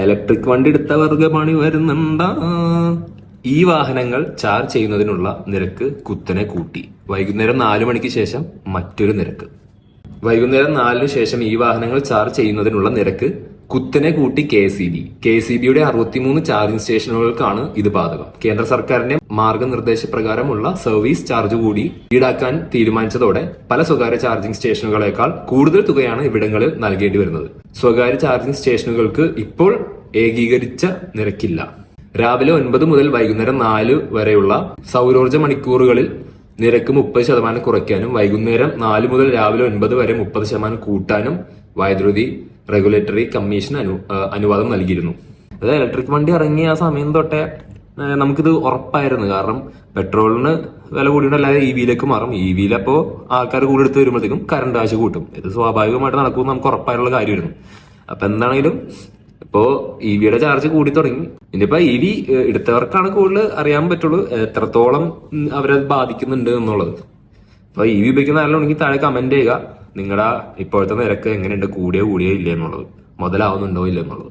Electric വണ്ടി എടുത്തവർക്ക് പണി വരുന്നുണ്ടാ. ഈ വാഹനങ്ങൾ ചാർജ് ചെയ്യുന്നതിനുള്ള നിരക്ക് കുത്തനെ കൂട്ടി. വൈകുന്നേരം 4 മണിക്ക് ശേഷം മറ്റൊരു നിരക്ക്. വൈകുന്നേരം 4 ശേഷം ഈ വാഹനങ്ങൾ ചാർജ് ചെയ്യുന്നതിനുള്ള നിരക്ക് കുത്തനെ കൂട്ടി KSEBിയുടെ 63 ചാർജിംഗ് സ്റ്റേഷനുകൾക്കാണ് ഇത് ബാധകം. കേന്ദ്ര സർക്കാരിന്റെ മാർഗനിർദ്ദേശപ്രകാരമുള്ള സർവീസ് ചാർജ് കൂടി ഈടാക്കാൻ തീരുമാനിച്ചതോടെ പല സ്വകാര്യ ചാർജിംഗ് സ്റ്റേഷനുകളേക്കാൾ കൂടുതൽ തുകയാണ് ഇവിടങ്ങളിൽ നൽകേണ്ടി വരുന്നത്. സ്വകാര്യ ചാർജിംഗ് സ്റ്റേഷനുകൾക്ക് ഇപ്പോൾ ഏകീകരിച്ച നിരക്കില്ല. രാവിലെ 9 മുതൽ വൈകുന്നേരം 4 വരെയുള്ള സൗരോർജ്ജ മണിക്കൂറുകളിൽ നിരക്ക് 30% കുറയ്ക്കാനും വൈകുന്നേരം 4 മുതൽ രാവിലെ 9 വരെ 30% കൂട്ടാനും വൈദ്യുതി റെഗുലേറ്ററി കമ്മീഷൻ അനുവാദം നൽകിയിരുന്നു. അതായത് ഇലക്ട്രിക് വണ്ടി ഇറങ്ങിയ ആ സമയം തൊട്ടേ നമുക്കിത് ഉറപ്പായിരുന്നു. കാരണം പെട്രോളിന് വില കൂടിയല്ലാതെ EVയിലേക്ക് മാറും. EVയിൽ അപ്പോൾ ആൾക്കാർ കൂടി എടുത്ത് വരുമ്പോഴത്തേക്കും കറണ്ട് കാശ് കൂട്ടും. ഇത് സ്വാഭാവികമായിട്ട് നടക്കുമെന്ന് നമുക്ക് ഉറപ്പായിട്ടുള്ള കാര്യമായിരുന്നു. അപ്പൊ എന്താണെങ്കിലും ഇപ്പോ EVയുടെ ചാർജ് കൂടി തുടങ്ങി. ഇനിയിപ്പോ EV എടുത്തവർക്കാണ് കൂടുതൽ അറിയാൻ പറ്റുള്ളൂ എത്രത്തോളം അവരത് ബാധിക്കുന്നുണ്ട് എന്നുള്ളത്. അപ്പൊ EV ഉപയോഗിക്കുന്ന ആളുണ്ടെങ്കിൽ താഴെ കമന്റ് ചെയ്യുക നിങ്ങളുടെ ഇപ്പോഴത്തെ നിരക്ക് എങ്ങനെയുണ്ട്, കൂടിയോ ഇല്ല എന്നുള്ളത്, മുതലാവുന്നുണ്ടോ ഇല്ല എന്നുള്ളത്.